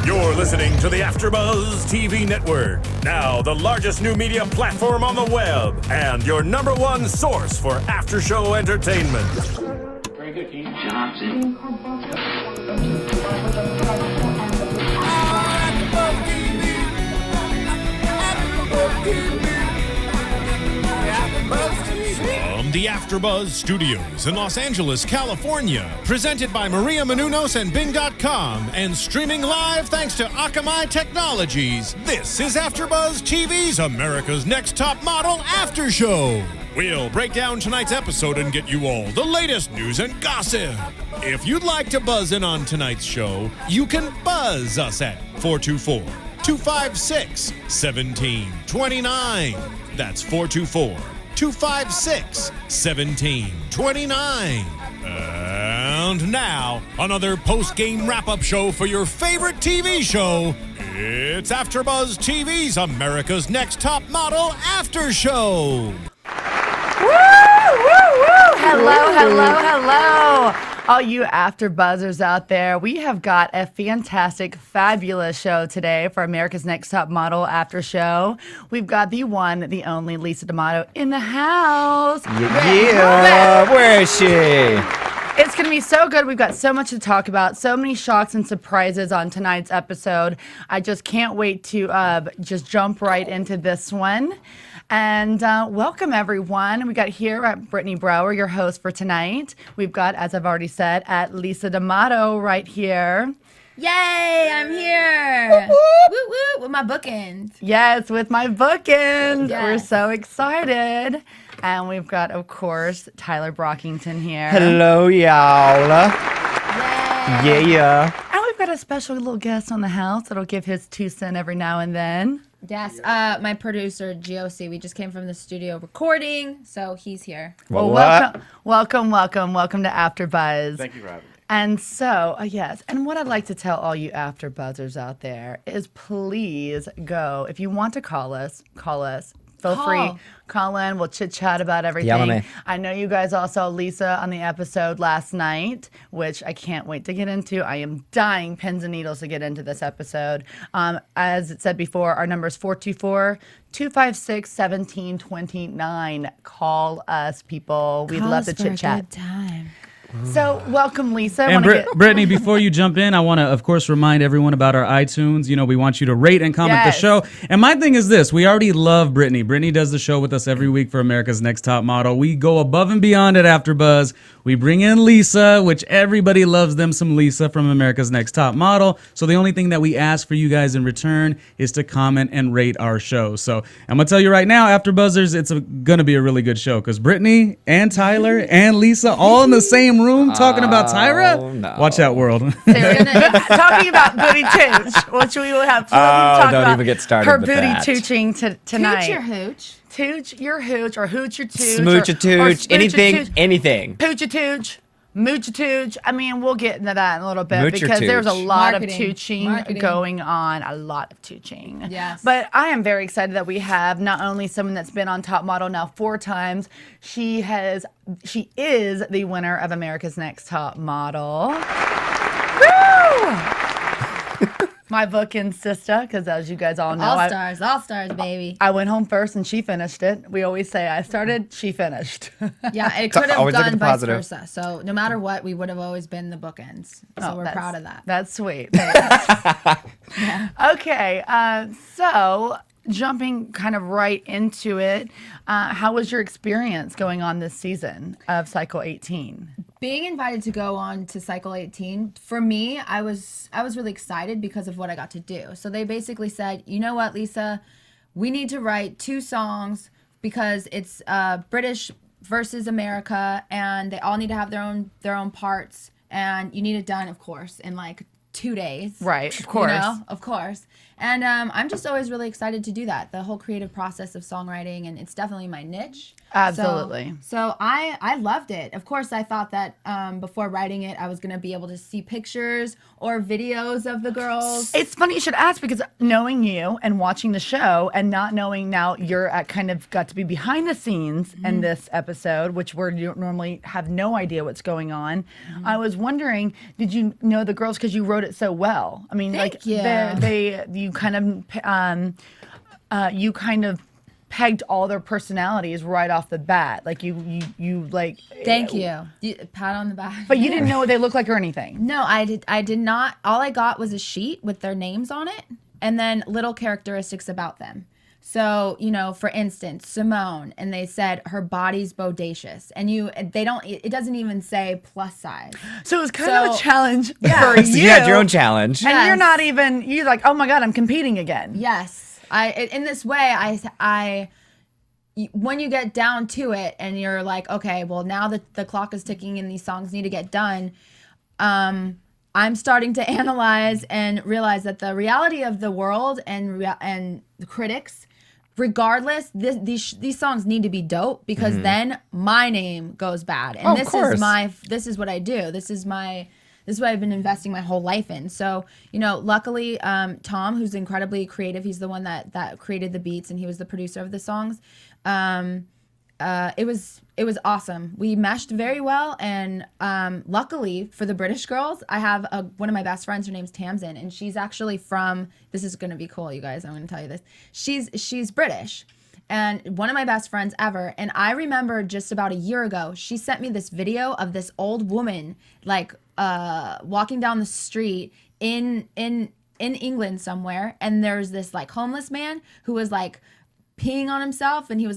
You're listening to the AfterBuzz TV network, now the largest new media platform on the web, and your number one source for after-show entertainment. Very good, Keith Johnson. From the AfterBuzz Studios in Los Angeles, California, presented by Maria Menounos and Bing.com, and streaming live thanks to Akamai Technologies, this is AfterBuzz TV's America's Next Top Model After Show. We'll break down tonight's episode and get you all the latest news and gossip. If you'd like to buzz in on tonight's show, you can buzz us at 424-256-1729. That's 424-256-1729. And now, another post-game wrap-up show for your favorite TV show. It's AfterBuzz TV's America's Next Top Model After Show. Woo, woo, woo. Hello, hello, hello. All you AfterBuzzers out there, we have got a fantastic, fabulous show today for America's Next Top Model After Show. We've got the one, the only Lisa Damato in the house. Yeah, where is she? It's going to be so good. We've got so much to talk about, so many shocks and surprises on tonight's episode. I just can't wait to just jump right into this one. And welcome, everyone. We got here at Brittany Brower, your host for tonight. We've got, as I've already said, at Lisa Damato right here. Yay, I'm here. Woo, woo, with my bookends. Yes, with my bookends. Yes. We're so excited. And we've got, of course, Tyler Brockington here. Hello, y'all. Yay. Yeah. And we've got a special little guest on the house that'll give his 2 cents every now and then. Yes, my producer, GOC, we just came from the studio recording, so he's here. Well, welcome to AfterBuzz. Thank you for having me. And so, yes, and what I'd like to tell all you AfterBuzzers out there is please go. If you want to call us. Feel free. Call in. We'll chit-chat about everything. Yell at me. I know you guys all saw Lisa on the episode last night, which I can't wait to get into. I am dying pins and needles to get into this episode. As it said before, our number is 424-256-1729. Call us, people. We'd love to chit-chat. Good time. So, welcome, Lisa. And Brittany, before you jump in, I want to, of course, remind everyone about our iTunes. You know, we want you to rate and comment the show. And my thing is this. We already love Brittany. Brittany does the show with us every week for America's Next Top Model. We go above and beyond at AfterBuzz. We bring in Lisa, which everybody loves them some Lisa from America's Next Top Model. So the only thing that we ask for you guys in return is to comment and rate our show. So I'm going to tell you right now, AfterBuzzers, it's going to be a really good show because Brittany and Tyler and Lisa all in the same room talking about Tyra. No. Watch out, world. Talking about booty tooch, which we will have talk don't about even get started her with booty that. tooching tonight. Tooch your hooch. Tooch your hooch, or hooch your tooch. Smooch a or tooch. smooch a tooch. Anything. Pooch a tooch. Mooch a tooch. I mean, we'll get into that in a little bit Mooch your because there's a tooch. lot Marketing. of tooching going on. A lot of tooching. Yes. But I am very excited that we have not only someone that's been on Top Model now 4 times, she is the winner of America's Next Top Model. Woo! My bookend sister, because as you guys all know, All stars, baby. I went home first and she finished it. We always say I started, she finished. Yeah, it could have always look at gone the vice positive. versa. So no matter what, we would have always been the bookends. So we're proud of that. That's sweet. Thanks. Okay, so jumping kind of right into it, how was your experience going on this season of Cycle 18? Being invited to go on to Cycle 18, for me, I was really excited because of what I got to do. So they basically said, you know what, Lisa, we need to write 2 songs because it's British versus America, and they all need to have their own parts, and you need it done, of course, in like 2 days. Right, of course. You know, of course. And I'm just always really excited to do that. The whole creative process of songwriting, and it's definitely my niche. Absolutely. So I loved it. Of course, I thought that before writing it, I was going to be able to see pictures or videos of the girls. It's funny you should ask because knowing you and watching the show and not knowing now you're at kind of got to be behind the scenes in this episode, which you normally have no idea what's going on. I was wondering, did you know the girls because you wrote it so well? I mean, Thank you. you kind of pegged all their personalities right off the bat. Like you like. Thank you. Pat on the back. But you didn't know what they looked like or anything. No, I did not. All I got was a sheet with their names on it and then little characteristics about them. So, for instance, Simone, and they said her body's bodacious, and it doesn't even say plus size. So it was kind of a challenge for you. So you had your own challenge. And you're like, oh my God, I'm competing again. Yes. In this way, when you get down to it and you're like, okay, well, now that the clock is ticking and these songs need to get done, I'm starting to analyze and realize that the reality of the world and the critics, regardless, these songs need to be dope because then my name goes bad. And this is what I do. This is what I've been investing my whole life in. So, luckily, Tom, who's incredibly creative, he's the one that created the beats and he was the producer of the songs. It was awesome. We meshed very well. And luckily for the British girls, I have one of my best friends. Her name's Tamsin. And she's actually this is going to be cool, you guys. I'm going to tell you this. She's British. And one of my best friends ever. And I remember just about a year ago, she sent me this video of this old woman, like, walking down the street in England somewhere, and there's this like homeless man who was like peeing on himself, and he was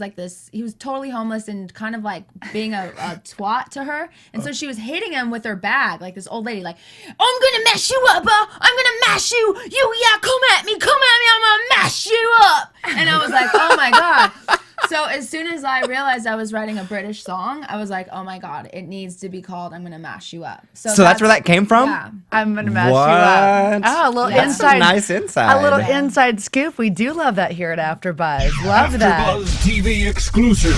totally homeless and kind of like being a twat to her, and so she was hitting him with her bag, like this old lady, like, I'm gonna mash you up, I'm gonna mash you, come at me, I'm gonna mash you up, and I was like, oh my God. So as soon as I realized I was writing a British song, I was like, oh my God, it needs to be called I'm Gonna Mash You Up. So that's where that came from? Yeah. I'm going to mash you up. Oh, a little inside. Nice inside. A little inside scoop. We do love that here at AfterBuzz. Love that. AfterBuzz TV exclusive.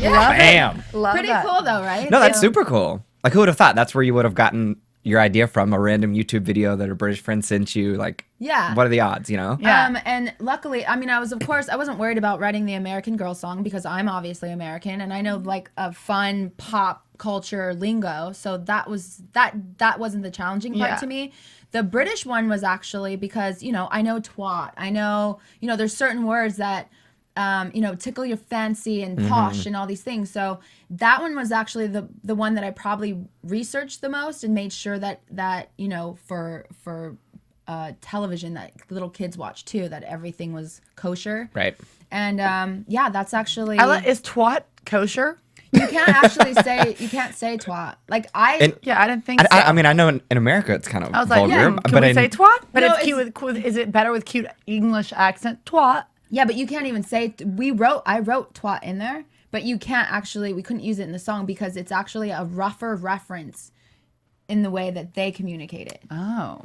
Love Bam. it. Love Pretty that. cool though, right? No, that's super cool. Like, who would have thought that's where you would have gotten your idea from? A random YouTube video that a British friend sent you? Like, Yeah. what are the odds, Yeah. And luckily, I mean, I wasn't worried about writing the American Girl song because I'm obviously American and I know like a fun pop culture lingo. So that wasn't the challenging part to me. The British one was actually because, I know twat. I know, there's certain words that, tickle your fancy and posh and all these things. So that one was actually the one that I probably researched the most and made sure that for television that little kids watch too, that everything was kosher. Right. And that's actually Is twat kosher? you can't say twat. Like I didn't think so. I mean, I know in America it's kind of I was like, vulgar. can we say twat? But No, it's cute is it better with cute English accent? Twat. Yeah, but you can't even say I wrote twat in there, but we couldn't use it in the song because it's actually a rougher reference in the way that they communicate it. Oh.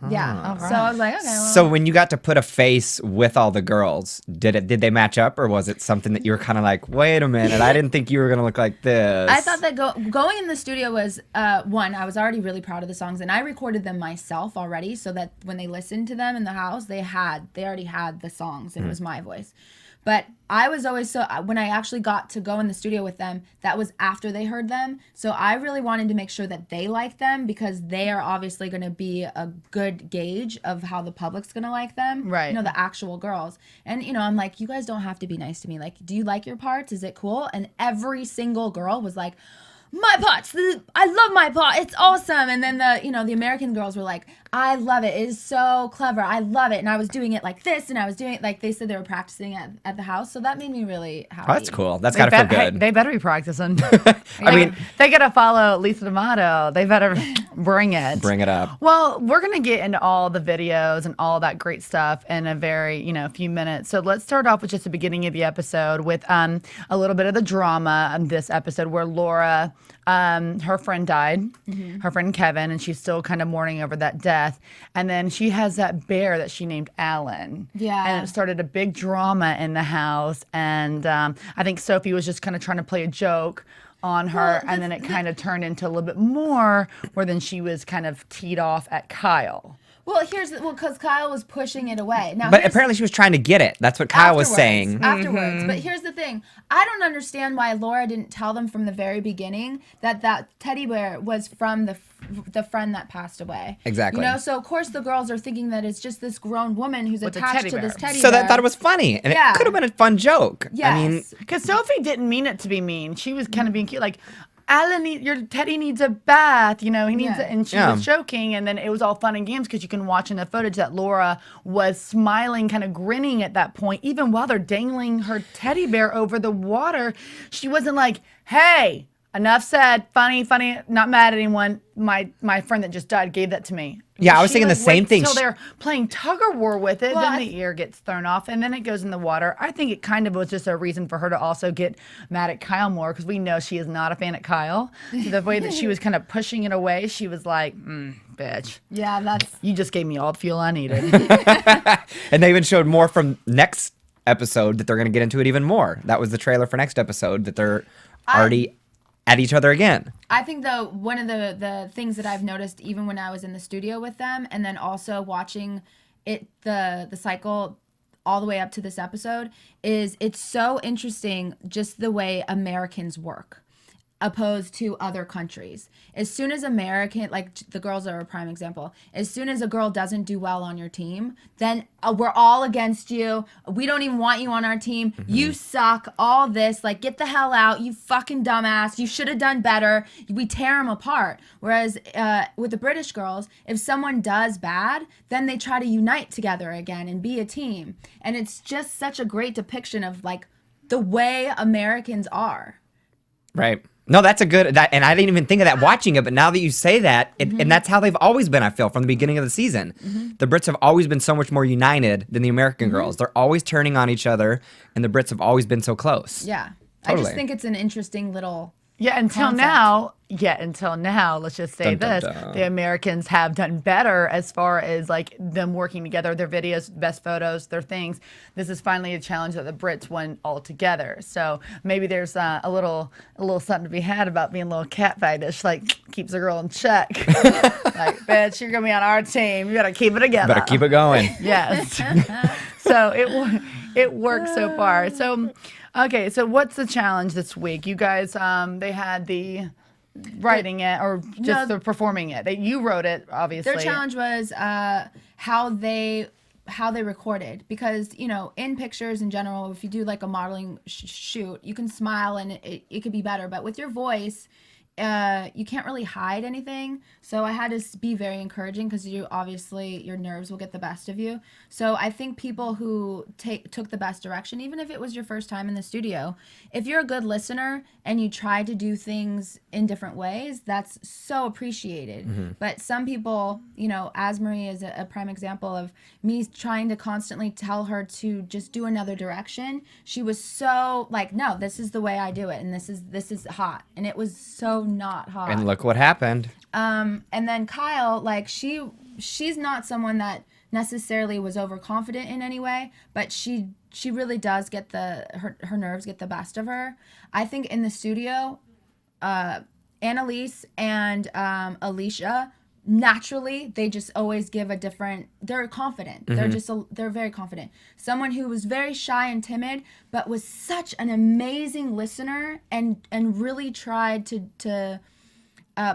Yeah. So I was like, okay, well. So when you got to put a face with all the girls, did they match up, or was it something that you were kind of like, wait a minute, I didn't think you were gonna look like this? I thought that going in the studio was one, I was already really proud of the songs, and I recorded them myself already, so that when they listened to them in the house, they already had the songs, and it was my voice. But I was always when I actually got to go in the studio with them, that was after they heard them. So I really wanted to make sure that they liked them because they are obviously going to be a good gauge of how the public's going to like them. Right. The actual girls. And, I'm like, you guys don't have to be nice to me. Like, do you like your parts? Is it cool? And every single girl was like, my parts, I love my part, it's awesome. And then the American girls were like, I love it, it is so clever, I love it. And I was doing it like this, and I was doing it like they said they were practicing at the house. So that made me really happy. Oh, that's cool. That's gotta feel good. They better be practicing. I mean, they gotta follow Lisa Damato. They better Bring it. Bring it up. Well, we're going to get into all the videos and all that great stuff in a very, few minutes. So let's start off with just the beginning of the episode with a little bit of the drama of this episode where Laura, her friend died, her friend Kevin, and she's still kind of mourning over that death. And then she has that bear that she named Alan. Yeah. And it started a big drama in the house. And I think Sophie was just kind of trying to play a joke on her, and then it kind of turned into a little bit more where then she was kind of teed off at Kyle. Well, because Kyle was pushing it away. Now, But apparently she was trying to get it. That's what Kyle was saying. Afterwards. But here's the thing. I don't understand why Laura didn't tell them from the very beginning that teddy bear was from the friend that passed away. Exactly. So of course the girls are thinking that it's just this grown woman who's With a attached teddy to this bear. teddy So bear. they thought it was funny, and it could have been a fun joke. Yes. I mean, Because Sophie didn't mean it to be mean. She was kind of being cute, like, Alan, your teddy needs a bath, he needs it. And she was joking, and then it was all fun and games because you can watch in the footage that Laura was smiling, kind of grinning at that point. Even while they're dangling her teddy bear over the water, she wasn't like, hey, enough said, funny, not mad at anyone. My friend that just died gave that to me. Yeah, I was She, thinking the same thing. Until they're playing tug of war with it, Well, then the ear gets thrown off, and then it goes in the water. I think it kind of was just a reason for her to also get mad at Kyle more, because we know she is not a fan of Kyle. So the way that she was kind of pushing it away, she was like, bitch. Yeah, that's... You just gave me all the fuel I needed. and they even showed more from next episode that they're going to get into it even more. That was the trailer for next episode that they're already at each other again. I think, though, one of the things that I've noticed even when I was in the studio with them, and then also watching the cycle all the way up to this episode, is it's so interesting just the way Americans work opposed to other countries. As soon as like the girls are a prime example, as soon as a girl doesn't do well on your team, then we're all against you. We don't even want you on our team. You suck, all this, like, get the hell out, you fucking dumbass, you should have done better. We tear them apart. Whereas with the British girls, if someone does bad, then they try to unite together again and be a team. And it's just such a great depiction of, like, the way Americans are. Right. No, that's a good, and I didn't even think of that watching it, but now that you say that, and that's how they've always been, I feel, from the beginning of the season. The Brits have always been so much more united than the American girls. They're always turning on each other, and the Brits have always been so close. Yeah. Totally. I just think it's an interesting little... Until now, let's just say Dun, dun, this. dun. The Americans have done better as far as, like, them working together, their videos, best photos, their things. This is finally a challenge that the Brits won all together. So maybe there's a little something to be had about being a little catfightish, like, keeps a girl in check. Like, bitch, you're going to be on our team. You got to keep it together. Better keep it going. Yes. So it worked so far. So, okay, so what's the challenge this week? You guys, they had the writing it or just the performing it. You wrote it, obviously. Their challenge was how they recorded, because in pictures in general, if you do like a modeling shoot, you can smile and it could be better, but with your voice, you can't really hide anything. So I had to be very encouraging, because your nerves will get the best of you. So I think people who took the best direction, even if it was your first time in the studio, if you're a good listener and you try to do things in different ways, that's so appreciated. But some people, AzMarie is a prime example of me trying to constantly tell her to just do another direction. She was so like, no, this is the way I do it, and this is hot, and it was so not hot. And look what happened. And then Kyle, like, she's not someone that necessarily was overconfident in any way, but she really does get her nerves get the best of her. I think in the studio, Annaliese and Alisha, naturally, they just always give they're confident. They're very confident. Someone who was very shy and timid, but was such an amazing listener and really tried to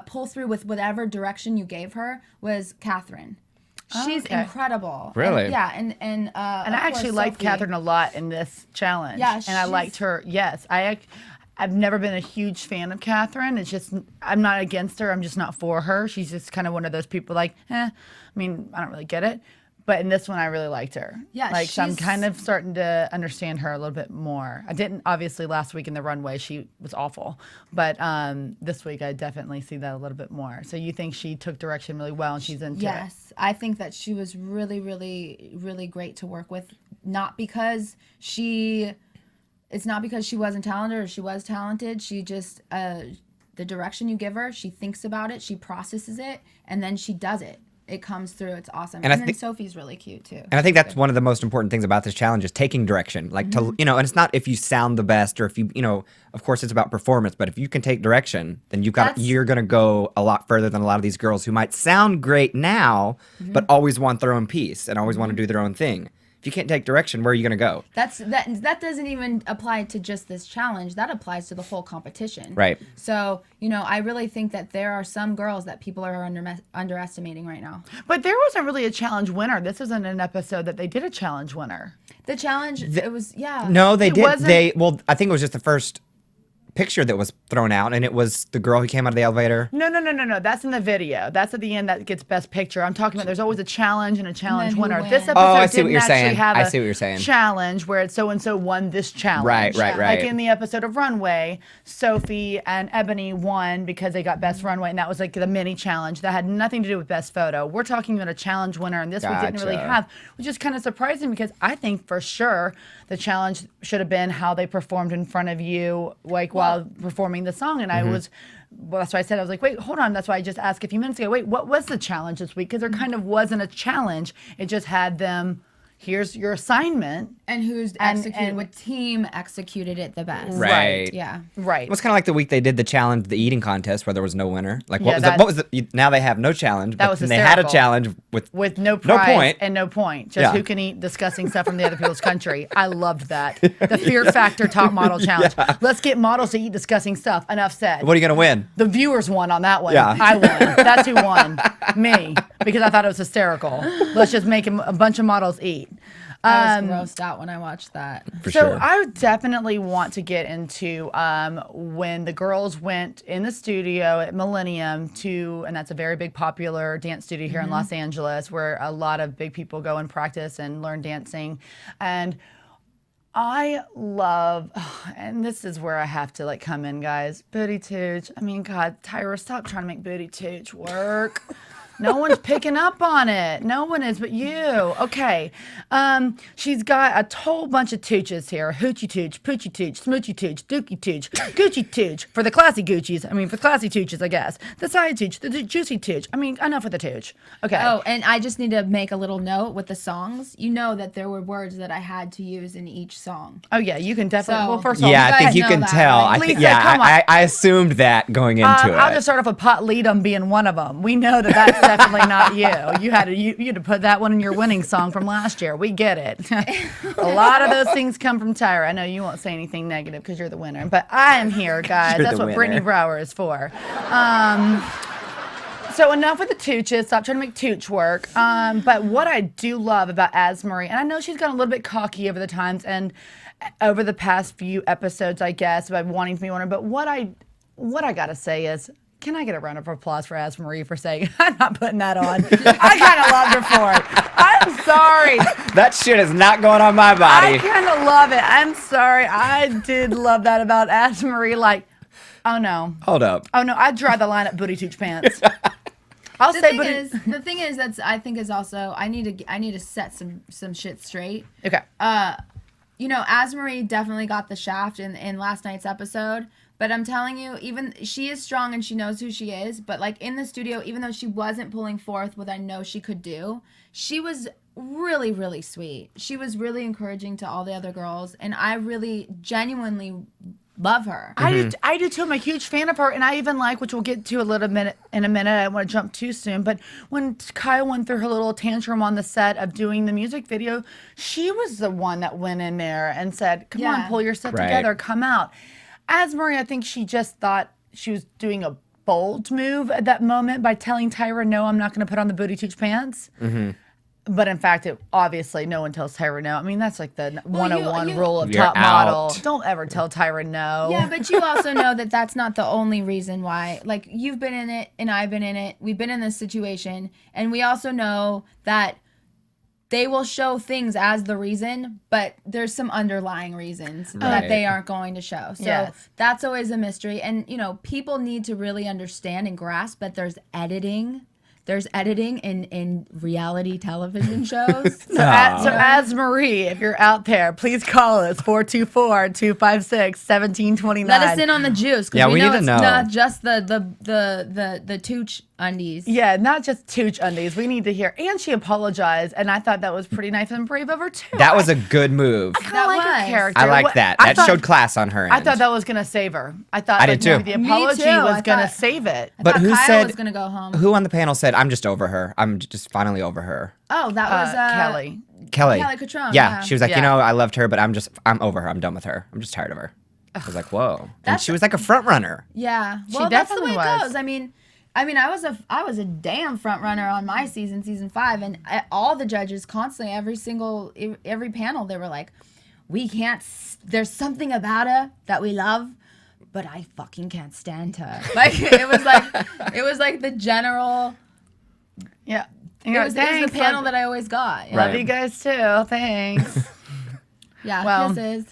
pull through with whatever direction you gave her was Catherine. She's incredible. Really? And And I actually liked Sophie. Catherine a lot in this challenge. Yeah, and I liked her. Yes, I've never been a huge fan of Catherine. It's just, I'm not against her. I'm just not for her. She's just kind of one of those people like, I mean, I don't really get it. But in this one, I really liked her. Yeah, like so I'm she's- kind of starting to understand her a little bit more. I didn't obviously last week in the runway; she was awful. But this week, I definitely see that a little bit more. So you think she took direction really well, and she's into it? Yes, I think that she was really, really, really great to work with. Not because it's not because she wasn't talented or she was talented. She just the direction you give her, she thinks about it, she processes it, and then she does it. It comes through. It's awesome. And And, I then thi- Sophie's really cute too. And I think that's one of the most important things about this challenge is taking direction. Like to, and it's not if you sound the best or if you, of course it's about performance, but if you can take direction, then you're going to go a lot further than a lot of these girls who might sound great now, but always want their own piece and always want to do their own thing. If you can't take direction, where are you going to go? That doesn't even apply to just this challenge. That applies to the whole competition. Right. So, I really think that there are some girls that people are underestimating right now. But there wasn't really a challenge winner. This isn't an episode that they did a challenge winner. The challenge, it was, yeah. No, they It did. wasn't- I think it was just the first picture that was thrown out, and it was the girl who came out of the elevator. No. That's in the video. That's at the end that gets best picture. I'm talking about there's always a challenge and a challenge then who winner. wins? This episode Oh, I see what didn't you're actually saying. have I a see what you're saying. challenge where it's so-and-so won this challenge. Right. Like in the episode of Runway, Sophie and Eboni won because they got best runway, and that was like the mini challenge that had nothing to do with best photo. We're talking about a challenge winner, and this we didn't really Gotcha. have, which is kind of surprising because I think for sure the challenge should have been how they performed in front of you, while performing the song. And I was, that's why I said, I was like, wait, hold on. That's why I just asked a few minutes ago, wait, what was the challenge this week? Because there kind of wasn't a challenge. It just had them, here's your assignment. And who's executed, what team executed it the best. Right. Yeah. Right. It was kind of like the week they did the challenge, the eating contest, where there was no winner. Like, Yeah, what was the, now they have no challenge, That but was then they had a hysterical. challenge with no prize point. and no point. Just Yeah. who can eat disgusting stuff from the other people's country. I loved that. The Fear Factor Top Model Challenge. Let's get models to eat disgusting stuff. Enough said. What are you going to win? The viewers won on that one. Yeah. I won. That's who won. Me. Because I thought it was hysterical. Let's just make a bunch of models eat. I was grossed out when I watched that. For So sure. I would definitely want to get into when the girls went in the studio at Millennium and that's a very big popular dance studio here in Los Angeles where a lot of big people go and practice and learn dancing. And I love, and this is where I have to come in, guys, booty tooch. I mean, God, Tyra, stop trying to make booty tooch work. No one's picking up on it. No one is but you. Okay. She's got a whole bunch of tooches here. Hoochie tooch, poochie tooch, smoochy tooch, dookie tooch, Gucci tooch. For the classy Gucci's. I mean, for classy tooches, I guess. The side tooch, the juicy tooch. I mean, enough with the tooch. Okay. Oh, and I just need to make a little note with the songs. You know that there were words that I had to use in each song. Oh, yeah. You can definitely. So- well, first of all, Yeah, I guys think you know can that, tell. right? I think, Lisa, come on. I assumed that going into it. I'll just start off with pot leadum being one of them. We know that that's definitely not you. You had to put that one in your winning song from last year. We get it. A lot of those things come from Tyra. I know you won't say anything negative because you're the winner, but I am here, guys. You're That's the what Brittany winner. Brower is for. So enough with the tooches. Stop trying to make tooch work. But what I do love about AzMarie, and I know she's gotten a little bit cocky over the times and over the past few episodes, I guess, by wanting to be winner. But what I gotta say is, can I get a round of applause for AzMarie for saying, I'm not putting that on. I kind of loved her for it. I'm sorry. That shit is not going on my body. I kind of love it. I'm sorry. I did love that about AzMarie. Like, oh no. Hold up. Oh no, I'd draw the line at booty tooch pants. I'll The say thing booty. is that's I think is also I need to set some shit straight. Okay. AzMarie definitely got the shaft in last night's episode, but I'm telling you, even she is strong and she knows who she is, but in the studio, even though she wasn't pulling forth what I know she could do, she was really, really sweet. She was really encouraging to all the other girls, and I really genuinely love her. I do too. I'm a huge fan of her, and I even like, which we'll get to in a minute. I don't want to jump too soon, but when Kyle went through her little tantrum on the set of doing the music video, she was the one that went in there and said, "Come on, Yeah. pull your stuff Right. together, come out." AzMarie, I think she just thought she was doing a bold move at that moment by telling Tyra, "No, I'm not going to put on the booty tooch pants." But in fact, obviously no one tells Tyra no. I mean, that's like the 101 you- rule of You're top model. out. Don't ever tell Tyra no. Yeah, but you also know that that's not the only reason why. You've been in it and I've been in it. We've been in this situation. And we also know that they will show things as the reason, but there's some underlying reasons that they aren't going to show. So that's always a mystery. And, you know, people need to really understand and grasp that there's editing. There's editing in reality television shows. So AzMarie, if you're out there, please call us 424-256-1729. Let us in on the juice, because we need know to it's know. not just the tooch undies. Yeah, not just tooch undies. We need to hear. And she apologized, and I thought that was pretty nice and brave of her too. That was a good move. I kind of like her character. I like that. That showed class on her end. I thought that was gonna save her. I thought I did too. maybe the apology was gonna save it. But who Kyle said was gonna go home? Who on the panel said, "I'm just over her. I'm just finally over her"? Oh, that was Kelly. Kelly Catrone. Yeah, she was like, Yeah. you know, I loved her, but I'm over her. I'm done with her. I'm just tired of her. I was like, whoa. And she was like a front runner. Yeah, She well, that's the way definitely it was. goes. I mean, I was a damn front runner on my season 5, and all the judges constantly, every panel, they were like, we can't. There's something about her that we love, but I fucking can't stand her. Like it was like the general. Yeah. It was the panel that I always got. Love you guys too. Thanks. Yeah. Well, Kisses.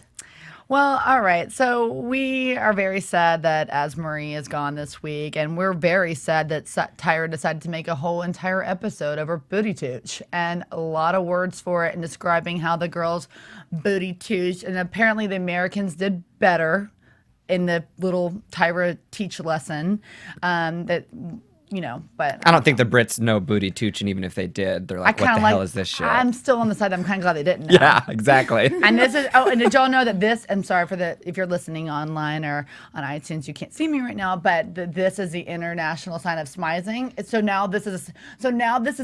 Well, all right. So we are very sad that AzMarie is gone this week, and we're very sad that Tyra decided to make a whole entire episode over booty tooch, and a lot of words for it, and describing how the girls booty tooch, and apparently the Americans did better in the little Tyra teach lesson. But I don't think the Brits know booty tooch, and even if they did, they're like, what the hell is this shit? I'm still on the side. I'm kind of glad they didn't know. Yeah, exactly. And this is, and did y'all know that this, I'm sorry if you're listening online or on iTunes, you can't see me right now, but this is the international sign of smizing. So now this is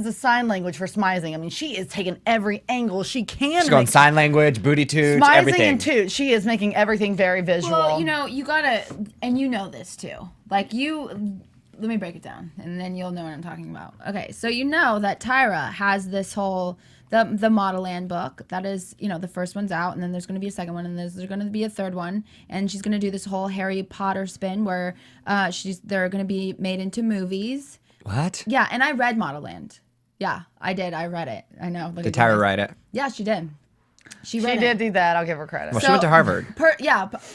a sign language for smizing. I mean, she is taking every angle she can. She's going sign language, booty tooch, smizing everything. and tooch. She is making everything very visual. Well, you know, you gotta, and you know this too. Like let me break it down, and then you'll know what I'm talking about. Okay, so you know that Tyra has this whole the Model Land book. That is, you know, the first one's out, and then there's going to be a second one, and there's going to be a third one, and she's going to do this whole Harry Potter spin where they're going to be made into movies. What? Yeah, and I read Model Land. Yeah, I did. I read it. I know. Did Tyra write it? Yeah, she did. She did do that. I'll give her credit. Well, she went to Harvard.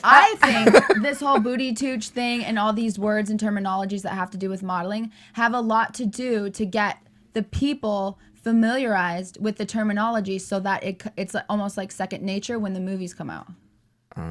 I think this whole booty tooch thing and all these words and terminologies that have to do with modeling have a lot to do to get the people familiarized with the terminology so that it's almost like second nature when the movies come out. You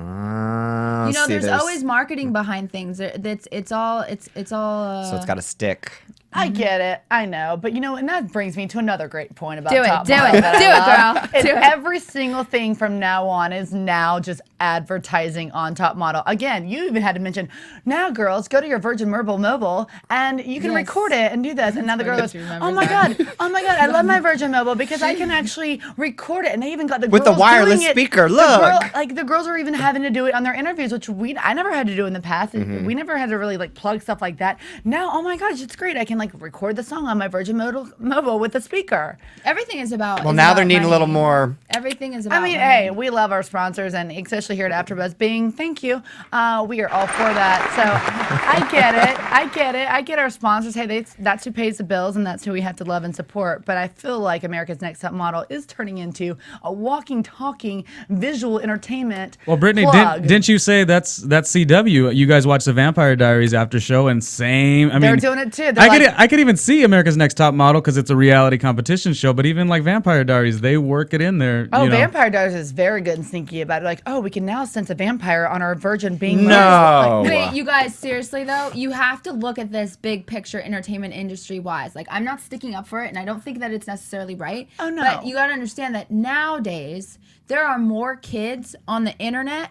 know, there's always marketing behind things. It's all. So it's got to stick. I get it. I know. But, you know, and that brings me to another great point about Do it, Top do Model it, that I do it, love. girl. Is Do it. every single thing from now on is now just advertising on Top Model. Again, you even had to mention, now, girls, go to your Virgin Mobile and you can record it and do this. And now the girl goes, oh, my God, I love my Virgin Mobile because I can actually record it. And they even got the girls With the wireless doing it. speaker, look. The girls are even having to do it on their interviews, which I never had to do in the past. Mm-hmm. We never had to really plug stuff like that. Now, oh my gosh, it's great. I can record the song on my Virgin Mobile with the speaker. Everything is about. Well, now they're needing a little more. Everything is about. I mean, money. hey, we love our sponsors, and especially here at AfterBuzz, Bing, thank you. We are all for that. So I get it. I get our sponsors. Hey, that's who pays the bills, and that's who we have to love and support. But I feel like America's Next Top Model is turning into a walking, talking, visual entertainment. Well, Brittany, plug. didn't you say that's CW? You guys watch the Vampire Diaries after show, and same. I mean, They're doing it too. I could even see America's Next Top Model because it's a reality competition show. But even Vampire Diaries, they work it in there. Oh, you know. Vampire Diaries is very good and sneaky about it. We can now sense a vampire on our Virgin Bing. No. Wait, you guys, seriously though, you have to look at this big picture entertainment industry wise. I'm not sticking up for it, and I don't think that it's necessarily right. Oh, no. But you got to understand that nowadays there are more kids on the internet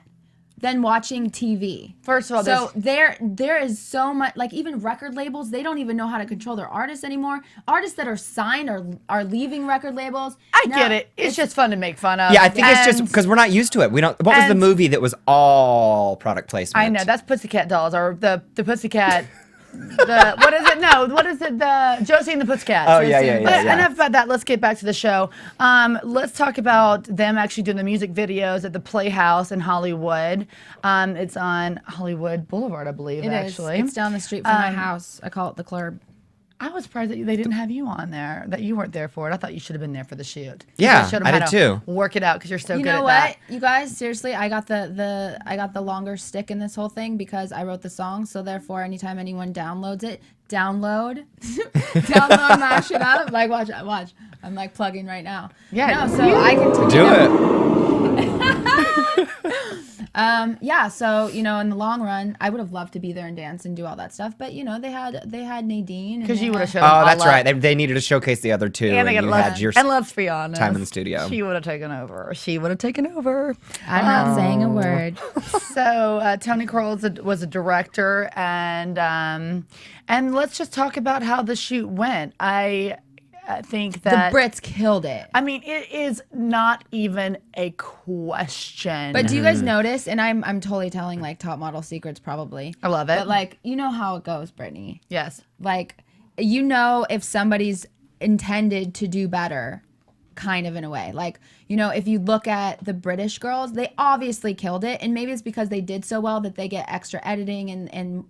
than watching TV. First of all, so there is so much, even record labels, they don't even know how to control their artists anymore. Artists that are signed are leaving record labels. I get it. It's just fun to make fun of. Yeah, I think it's just because we're not used to it. We don't. What was the movie that was all product placement? I know that's Pussycat Dolls or the Pussycat. What is it? No, what is it? The Josie and the Pussycats. Oh, yeah. Enough about that. Let's get back to the show. Let's talk about them actually doing the music videos at the Playhouse in Hollywood. It's on Hollywood Boulevard, I believe. It is. Actually, It's down the street from my house. I call it the club. I was surprised that they didn't have you on there, that you weren't there for it. I thought you should have been there for the shoot. Yeah, You I did too. Work it out because you're so You good know at what, that. you guys? Seriously, I got the longer stick in this whole thing because I wrote the song. So therefore, anytime anyone downloads it, download my shit up. Like watch. I'm like plugging right now. Yeah. No, so I can Do it. Yeah, so in the long run, I would have loved to be there and dance and do all that stuff, but they had Nadine Because you would have showed Oh, that's all up. right. They needed to showcase the other two, And, and you had your and let's be honest, time in the studio. She would have taken over. I'm not saying a word. So Tony Kroll was a director, and let's just talk about how the shoot went. I think that The Brits killed it. I mean, it is not even a question. But do you guys notice? And I'm totally telling like top model secrets probably. I love it. But like you know how it goes, Brittany. Yes. Like if somebody's intended to do better, kind of in a way. Like if you look at the British girls, they obviously killed it, and maybe it's because they did so well that they get extra editing and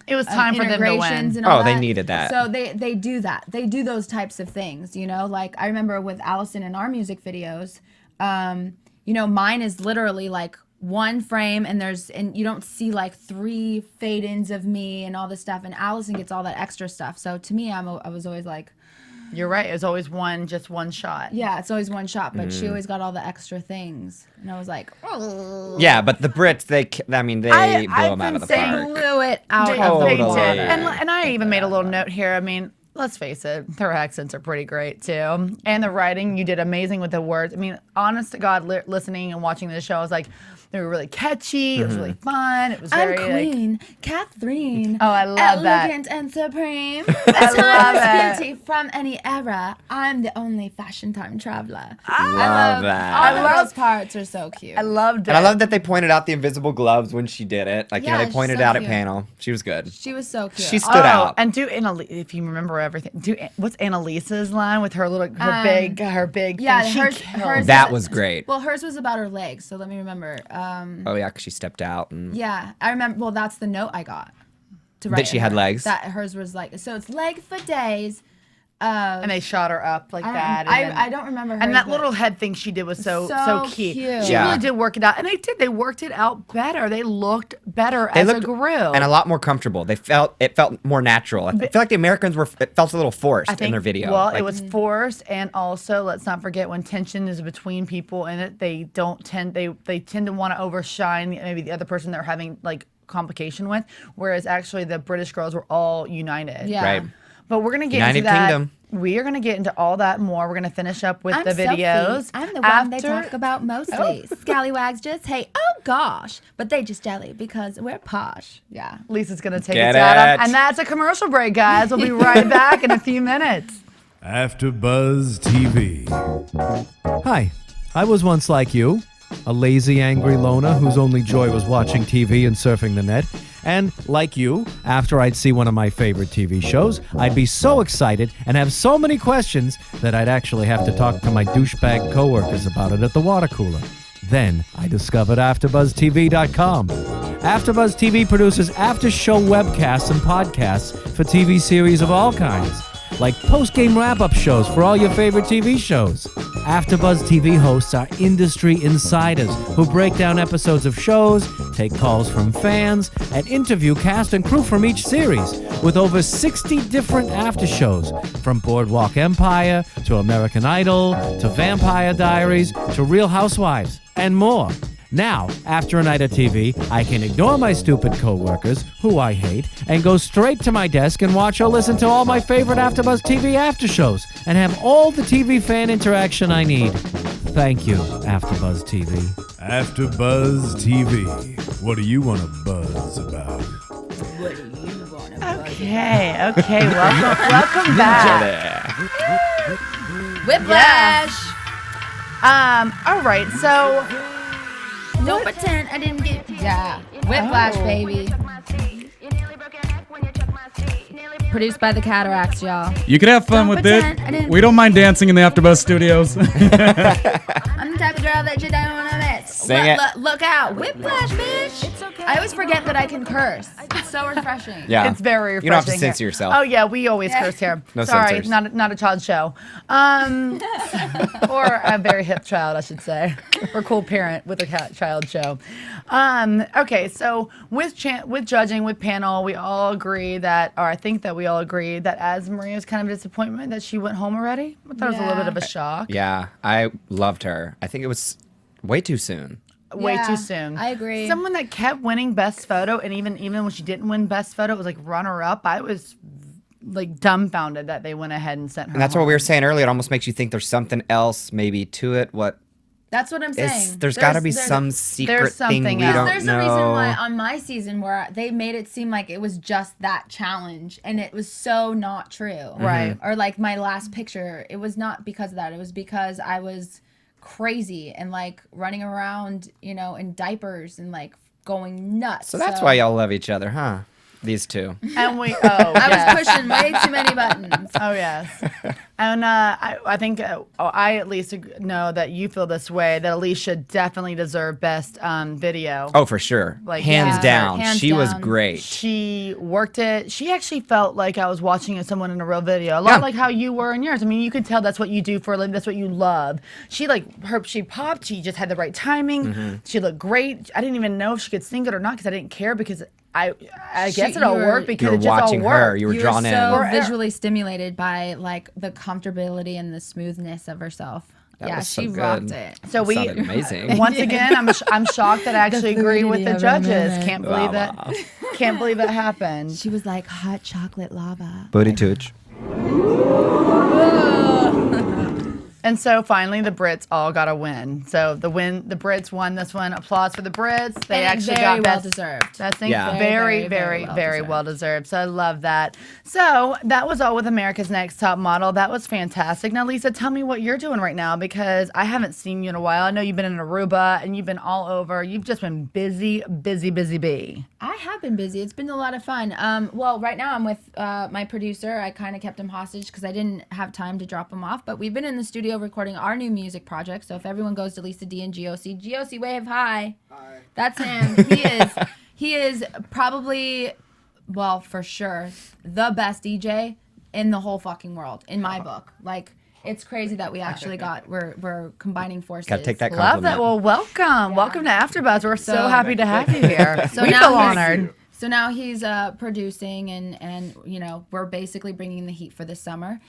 It was time for them to integrations win. and all Oh, they that. needed that. So they do that. They do those types of things, Like I remember with Allison in our music videos, mine is literally like one frame and you don't see like 3 fade-ins of me and all this stuff, and Allison gets all that extra stuff. So to me, I was always like, You're right. It was always just one shot. yeah, it's always one shot, but she always got all the extra things, and I was like, oh. Yeah, but the Brits, they blew them out of the park. Blew it out They, of the they did. water. And I even made a little note here. I mean, let's face it, their accents are pretty great too. And the writing, you did amazing with the words. I mean, honest to God, listening and watching this show, I was like, they were really catchy. It was really fun. It was very I'm Queen Catherine. Oh, I love that. Elegant and supreme. I love it. Beauty from any era. I'm the only fashion time traveler. Love that. All those parts are so cute. I loved it. And I love that they pointed out the invisible gloves when she did it. Like, Yeah, they she's pointed so out at cute. panel. She was good. She was so cute. She stood out. And if you remember everything, what's Annaliese's line with her big yeah, thing? hers That was great. Well, hers was about her legs, so let me remember. Oh, yeah, because she stepped out. And Yeah, I remember. Well, that's the note I got. To write she in had her. legs? That hers was like, so it's leg for days. And they shot her up like that. I don't remember her. And that little head thing she did was so cute. cute. She Yeah. really did work it out. And they worked it out better. They looked better as a group. And a lot more comfortable. It felt more natural. I feel like the Americans it felt a little forced in their video. Well, Like, it was forced, and also let's not forget when tension is between people in it, they tend to want to overshine maybe the other person they're having like complication with, whereas actually the British girls were all united. Yeah. Right. But we're gonna get United into that. Kingdom. We are gonna get into all that more. We're gonna finish up with I'm the videos. Sophie. I'm the one they talk about mostly. Scallywags just hate, oh gosh, but they just jelly because we're posh. Yeah. Lisa's gonna take Get us out, it. and that's a commercial break, guys. We'll be right back in a few minutes. AfterBuzz TV. Hi, I was once like you, a lazy, angry loner whose only joy was watching TV and surfing the net. And, like you, after I'd see one of my favorite TV shows, I'd be so excited and have so many questions that I'd actually have to talk to my douchebag coworkers about it at the water cooler. Then I discovered AfterBuzzTV.com. AfterBuzz TV produces after-show webcasts and podcasts for TV series of all kinds, like post-game wrap-up shows for all your favorite TV shows. AfterBuzz TV hosts are industry insiders who break down episodes of shows, take calls from fans, and interview cast and crew from each series, with over 60 different after shows, from Boardwalk Empire to American Idol to Vampire Diaries to Real Housewives, and more. Now, after a night of TV, I can ignore my stupid coworkers, who I hate, and go straight to my desk and watch or listen to all my favorite AfterBuzz TV after shows, and have all the TV fan interaction I need. Thank you, AfterBuzz TV. AfterBuzz TV. What do you want to buzz about? Okay, welcome back. Whiplash. All right, so Don't pretend I didn't get. Yeah. Whiplash, baby. Produced by the Cataracts, y'all. You could have fun Don't with pretend I it. didn't- We don't mind dancing in the AfterBuzz studios. I'm the type of girl that you don't want to miss. Sing it. Look out. Whiplash, bitch. It's okay. I always forget that I can curse. It's so refreshing. Yeah. It's very refreshing. You don't have to here. censor yourself. Oh yeah, we always curse here. No Sorry, censors. not a child show. Or a very hip child, I should say, or cool parent with a child show. Okay, so with judging, with panel, we all agree that, or I think that we all agree that AzMarie is kind of a disappointment that she went home already. I thought it was a little bit of a shock. Yeah, I loved her. I think it was way too soon. Way Yeah, too soon. I agree. Someone that kept winning best photo, and even when she didn't win best photo, it was like runner up. I was like dumbfounded that they went ahead and sent her. And that's home. what we were saying earlier. It almost makes you think there's something else maybe to it. That's what I'm saying. There's got to be some secret thing something we else. don't There's know. a reason why on my season where they made it seem like it was just that challenge, and it was so not true. Right. Or like my last picture, it was not because of that. It was because I was crazy and like running around, in diapers and like going nuts. So that's why y'all love each other, huh? These two. And we I was pushing way too many buttons. Oh yes, and I think I at least know that you feel this way. That Alisha definitely deserved best video. Oh, for sure. Like, hands yeah. down. Hands She was down. great. She worked it. She actually felt like I was watching someone in a real video, a lot like how you were in yours. I mean, you could tell that's what you do for a living. That's what you love. She she popped. She just had the right timing. Mm-hmm. She looked great. I didn't even know if she could sing it or not because I didn't care because I guess it you all were- worked because You were it just all watching worked. her. You were drawn so in. visually stimulated by like the comfortability and the smoothness of herself. That was so she good. rocked it. So we Sounded amazing. once again, I'm shocked that I actually agree with the fluidity of her judges. movement. Can't believe that. Wow. Can't believe that happened. She was like hot chocolate lava. Booty tooch. And so finally, the Brits all got a win. So the Brits won this one. Applause for the Brits. They And actually very got well best. deserved. I think Yeah. very, Very, very, very very well well deserved. So I love that. So that was all with America's Next Top Model. That was fantastic. Now, Lisa, tell me what you're doing right now because I haven't seen you in a while. I know you've been in Aruba and you've been all over. You've just been busy, busy, busy bee. I have been busy. It's been a lot of fun. Well, right now I'm with my producer. I kind of kept him hostage because I didn't have time to drop him off. But we've been in the studio recording our new music project. So if everyone goes to Lisa D and GOC wave hi. Hi. That's him. He is probably, well, for sure, the best DJ in the whole fucking world in my book. Like, it's crazy that we actually we're combining forces. Gotta take that Love compliment. that. Well, welcome. Welcome to AfterBuzz. We're so So- happy to have you here. So we now feel he's- honored. So now he's producing and we're basically bringing the heat for this summer.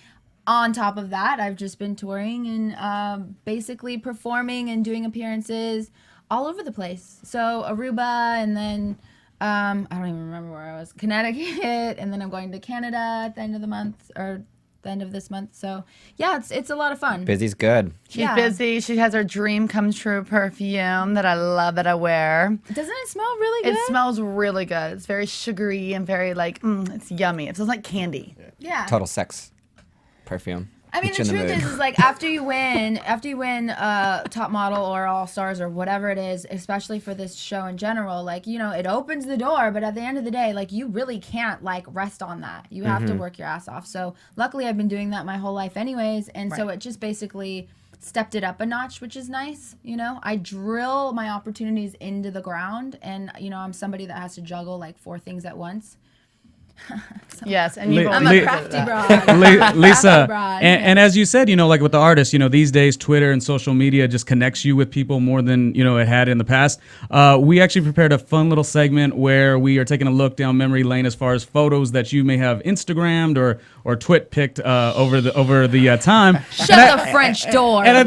On top of that, I've just been touring and basically performing and doing appearances all over the place. So Aruba and then I don't even remember where I was. Connecticut, and then I'm going to Canada at the end of the month or the end of this month. So yeah, it's a lot of fun. Busy's good. She's Yeah. busy. She has her dream come true perfume that I love that I wear. Doesn't it smell really good? It smells really good. It's very sugary and very it's yummy. It smells like candy. Yeah. Total sex perfume. I mean, Get the you in truth mood. is like after you win Top Model or All Stars or whatever it is, especially for this show in general, like, it opens the door, but at the end of the day, like, you really can't like rest on that. You have to work your ass off. So luckily I've been doing that my whole life anyways. And so Right. it just basically stepped it up a notch, which is nice. I drill my opportunities into the ground and, I'm somebody that has to juggle like 4 things at once. Yes, and you've Le- I'm always a Le- crafty broad. Lisa, Crafty broad. and as you said, like with the artists, these days Twitter and social media just connects you with people more than it had in the past. We actually prepared a fun little segment where we are taking a look down memory lane as far as photos that you may have Instagrammed or twit picked over the time. Shut the French door. And I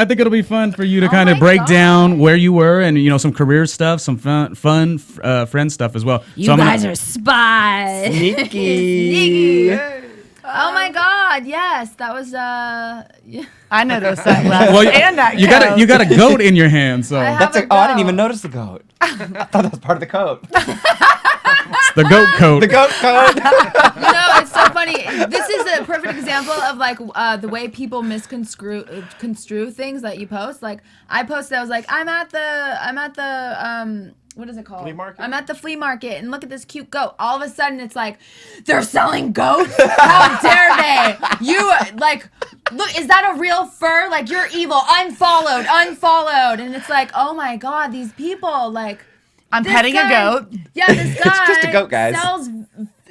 think it'll be fun for you to kind of my break God. down where you were and some career stuff, some fun friend stuff as well. You guys are spies. Sneaky. Oh my God! Yes, that was yeah. I know those sunglasses Well, and that you coat. you got a goat in your hand, so I That's have I didn't goat. even notice the goat. I thought that was part of the coat. it's the goat coat. The goat coat. It's so funny. This is a perfect example of like the way people construe things that you post. Like I posted, I was like, I'm at the what is it called? Flea market? I'm at the flea market and look at this cute goat. All of a sudden it's like, they're selling goats? How dare they? You like look, is that a real fur? Like, you're evil. Unfollowed. And it's like, oh my God, these people, like. I'm petting a goat. Yeah, this guy It's just a goat, guys.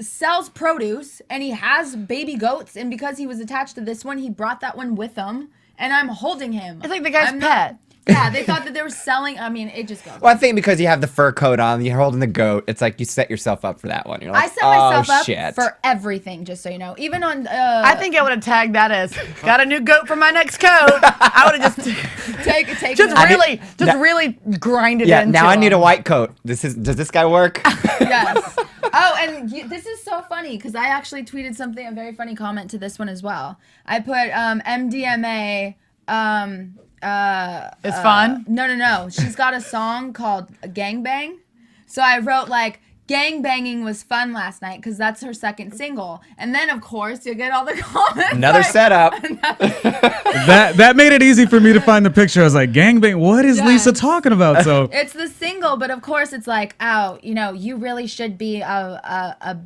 sells produce, and he has baby goats, and because he was attached to this one, he brought that one with him, and I'm holding him. It's like the guy's pet. Yeah, they thought that they were selling. I mean, it just goes. Well, I think because you have the fur coat on, you're holding the goat. It's like you set yourself up for that one. You're like, I set myself up shit. for everything, just so you know. Even on. I think I would have tagged that as got a new goat for my next coat. I would have just take just really grinded Yeah, into now I need a him. white coat. Does this guy work? Yes. Oh, and this is so funny because I actually tweeted a very funny comment to this one as well. I put MDMA. It's fun. No. She's got a song called Gangbang. So I wrote like, gang banging was fun last night because that's her second single. And then, of course, you get all the comments. Another setup. That made it easy for me to find the picture. I was like, gangbang, what is Lisa talking about? So it's the single, but of course it's like, you really should be a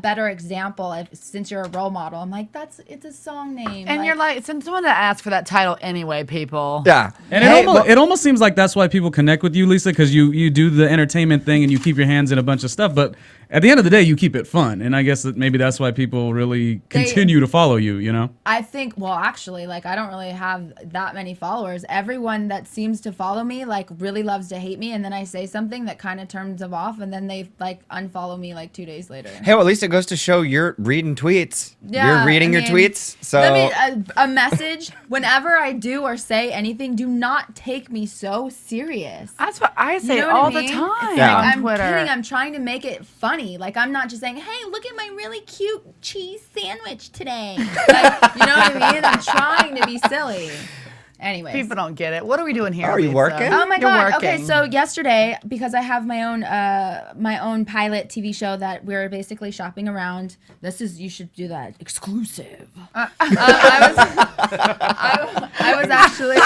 better example since you're a role model. I'm like, it's a song name. And you're like, since someone asked for that title anyway, people. Yeah. And it almost seems like that's why people connect with you, Lisa, because you do the entertainment thing and you keep your hands in a bunch of stuff, but at the end of the day, you keep it fun, and I guess that maybe that's why people really continue to follow you. You know, I think, well, actually, like I don't really have that many followers. Everyone that seems to follow me, like, really loves to hate me, and then I say something that kind of turns them off, and then they like unfollow me like 2 days later. Hey, well, at least it goes to show you're reading tweets. Yeah, you're reading your tweets. So a message. Whenever I do or say anything, do not take me so serious. That's what I say You know what all I mean? the time It's Yeah. on I'm Twitter. kidding. I'm trying to make it funny. Like, I'm not just saying, hey, look at my really cute cheese sandwich today. Like, you know what I mean? I'm trying to be silly. Anyways. People don't get it. What are we doing here? Are you Lisa? working? Oh my You're God. working. Okay, so yesterday, because I have my own pilot TV show that we're basically shopping around. You should do that exclusive. I was actually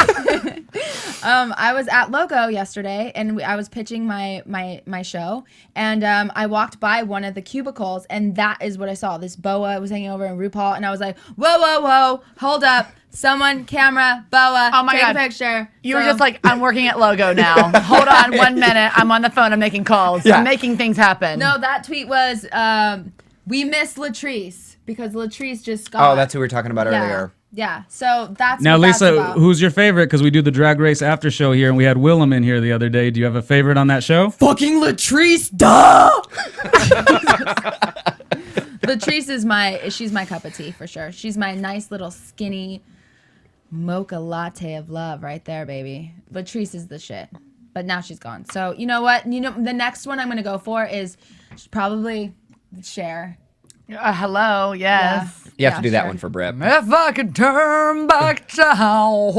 I was at Logo yesterday, and I was pitching my show, and I walked by one of the cubicles, and that is what I saw. This boa was hanging over in RuPaul, and I was like, whoa, hold up. Someone, camera, boa, Oh my take God. a picture. You were just like, I'm working at Logo now. Hold on 1 minute. I'm on the phone. I'm making calls. Yeah. I'm making things happen. No, that tweet was, we miss Latrice because Latrice just got. oh, that's who we were talking about earlier. Yeah, so that's now what that's Lisa, about. who's your favorite? Because we do the Drag Race after show here, and we had Willem in here the other day. Do you have a favorite on that show? Fucking Latrice, duh! Latrice is she's my cup of tea for sure. She's my nice little skinny mocha latte of love right there, baby. Latrice is the shit. But now she's gone. So you know what? The next one I'm gonna go for is probably Cher. Hello. Yes. You have to do that Cher. one for Britt. If I could turn back time.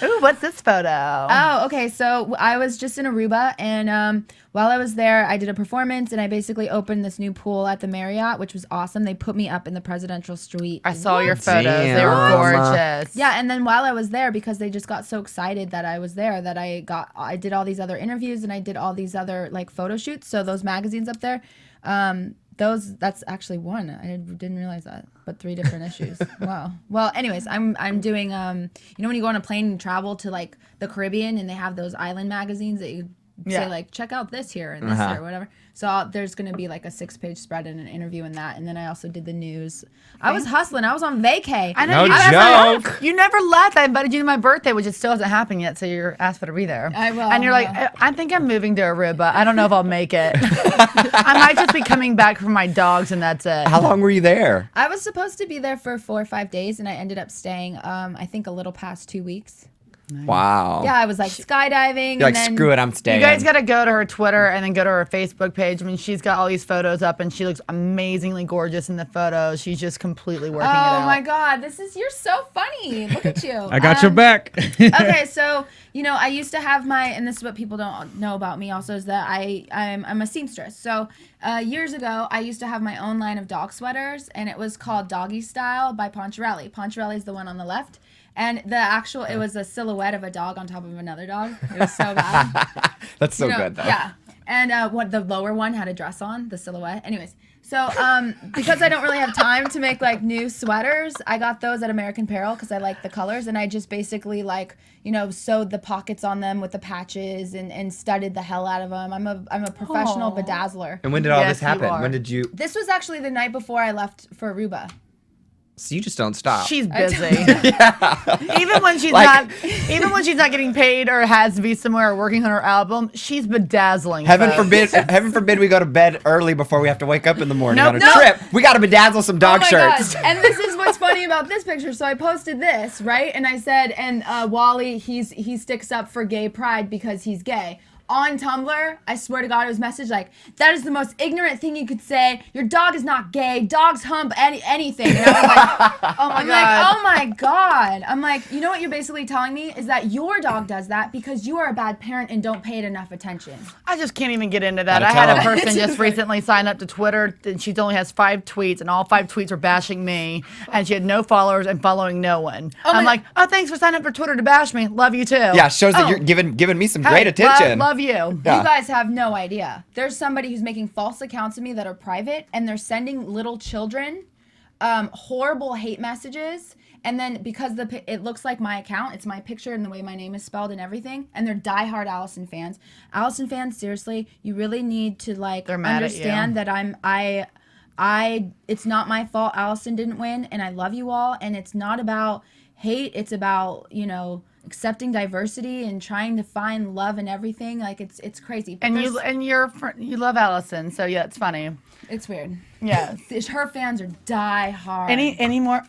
Ooh, what's this photo? Oh, okay. So I was just in Aruba, and while I was there, I did a performance, and I basically opened this new pool at the Marriott, which was awesome. They put me up in the presidential suite. I saw your photos. They were Damn. gorgeous. Yeah, and then while I was there, because they just got so excited that I was there, that I did all these other interviews, and I did all these other like photo shoots. So those magazines up there, that's actually one. I didn't realize that, but 3 different issues. Wow. Well, anyways, I'm doing when you go on a plane and travel to like the Caribbean, and they have those island magazines that you say like, check out this here and this here, whatever. So there's gonna be like a 6-page spread and an interview in that, and then I also did the news. I was hustling. I was on vacay. I know No I was joke. like, you never left. I invited you to my birthday, which still hasn't happened yet, so you're asked for to be there. I will, And you're like, I think I'm moving to Aruba. I don't know if I'll make it. I might just be coming back for my dogs, and that's it. How long were you there? I was supposed to be there for 4 or 5 days, and I ended up staying, I think, a little past 2 weeks. Wow. Yeah, I was like skydiving. You're like, and then, screw it, I'm staying. You guys got to go to her Twitter and then go to her Facebook page. I mean, she's got all these photos up, and she looks amazingly gorgeous in the photos. She's just completely working it out. Oh my God, you're so funny. Look at you. I got your back. Okay, so I used to have and this is what people don't know about me also, is that I'm a seamstress. So years ago, I used to have my own line of dog sweaters, and it was called Doggy Style by Poncherelli. Poncherelli's the one on the left. And it was a silhouette of a dog on top of another dog. It was so bad. That's so good, though. Yeah. And what the lower one had a dress on, the silhouette. Anyways, So, because I don't really have time to make like new sweaters, I got those at American Apparel because I like the colors, and I just basically like, you know, sewed the pockets on them with the patches and studded the hell out of them. I'm a professional bedazzler. And when did all Yes, this happen? you are. When did you? This was actually the night before I left for Aruba. So you just don't stop. She's busy. Even when she's not getting paid or has to be somewhere or working on her album, she's bedazzling. Heaven folks. forbid we go to bed early before we have to wake up in the morning Nope, on a nope. trip. We got to bedazzle some dog Oh my shirts. God. And this is what's funny about this picture. So I posted this, right? And I said, and Wally, he sticks up for gay pride because he's gay. On Tumblr, I swear to God, it was message like, that is the most ignorant thing you could say. Your dog is not gay. Dogs hump anything. And I was like, oh my God. I'm like, you know what you're basically telling me is that your dog does that because you are a bad parent and don't pay it enough attention. I just can't even get into that. Gotta I had a tell 'em. person just recently sign up to Twitter, and she only has 5 tweets, and all 5 tweets were bashing me, and she had no followers and following no one. I'm like, oh, thanks for signing up for Twitter to bash me. Love you too. Yeah, shows that Oh. you're giving me some Hey, great attention. Love you. Yeah. You guys have no idea. There's somebody who's making false accounts of me that are private, and they're sending little children horrible hate messages. And then because it looks like my account, it's my picture and the way my name is spelled and everything, and they're diehard Allison fans. Allison fans, seriously, you really need to like They're mad at you. understand that it's not my fault Allison didn't win, and I love you all, and it's not about hate, it's about, you know, accepting diversity and trying to find love in everything. Like it's crazy. But And you love Allison, so yeah, it's funny. it's weird. Yeah. Her fans are die hard. Any more?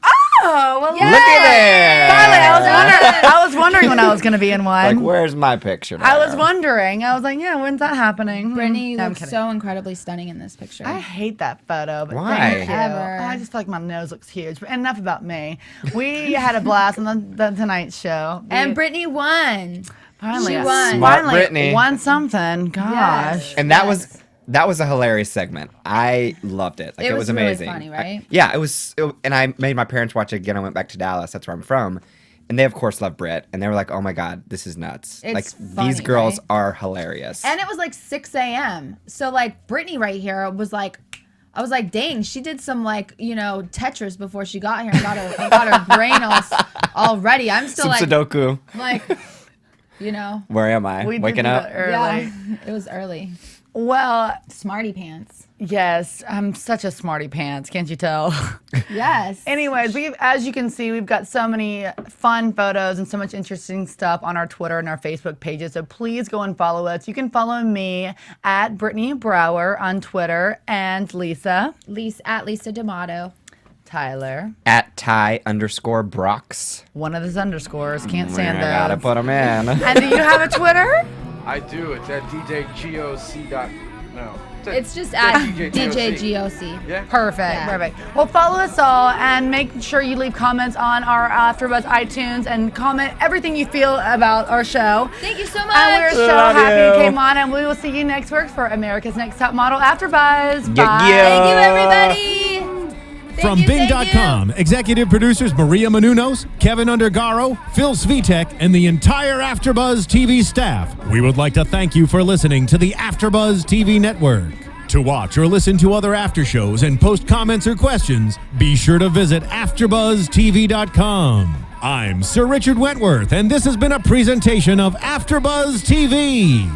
Oh, well, Yeah. Look at Finally, it. I was wondering when I was going to be in Like, one. where's my picture? I was there? wondering. I was like, yeah, when's that happening? Brittany, you No, I'm look kidding. so incredibly stunning in this picture. I hate that photo, but Why? thank you. Ever. I just feel like my nose looks huge. But enough about me. We had a blast on the Tonight Show. and Brittany won. finally, she won. Smart finally Brittany. won something. Gosh. And that was a hilarious segment. I loved it. Like It it was was really amazing. funny, right? Yeah, it was. And I made my parents watch it again. I went back to Dallas. That's where I'm from. And they of course love Brit. And they were like, "Oh my God, this is nuts! It's like funny, these girls right? are hilarious." And it was like 6 a.m. So like Brittany right here was like, I was like, dang, she did some like, you know, Tetris before she got here and got her brain all ready. I'm still Some like, Sudoku. like, you know, Where am I? We did Waking do up. that early. yeah, it was early. Well, Smarty pants. yes, I'm such a smarty pants. Can't you tell? Yes. Anyways, as you can see, we've got so many fun photos and so much interesting stuff on our Twitter and our Facebook pages. So please go and follow us. You can follow me at Brittany Brower on Twitter and Lisa, at Lisa Damato. Tyler. At Ty_Brox. One of those underscores. Can't stand I gotta those. put them in. And do you have a Twitter? I do. It's at DJGOC. No. It's just at DJ DJGOC. Yeah. Perfect, Yeah. perfect. Well, follow us all and make sure you leave comments on our AfterBuzz iTunes and comment everything you feel about our show. Thank you so much. And we're so Love happy you. you came on, and we will see you next week for America's Next Top Model AfterBuzz. Yeah, Bye. yeah. Thank you, everybody. From Thank you. Bing.com, executive producers Maria Menounos, Kevin Undergaro, Phil Svitek, and the entire AfterBuzz TV staff. We would like to thank you for listening to the AfterBuzz TV network. To watch or listen to other after shows and post comments or questions, be sure to visit AfterBuzzTV.com. I'm Sir Richard Wentworth, and this has been a presentation of AfterBuzz TV.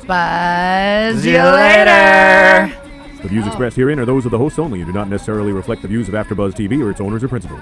Buzz you later. The views expressed herein are those of the hosts only and do not necessarily reflect the views of AfterBuzz TV or its owners or principals.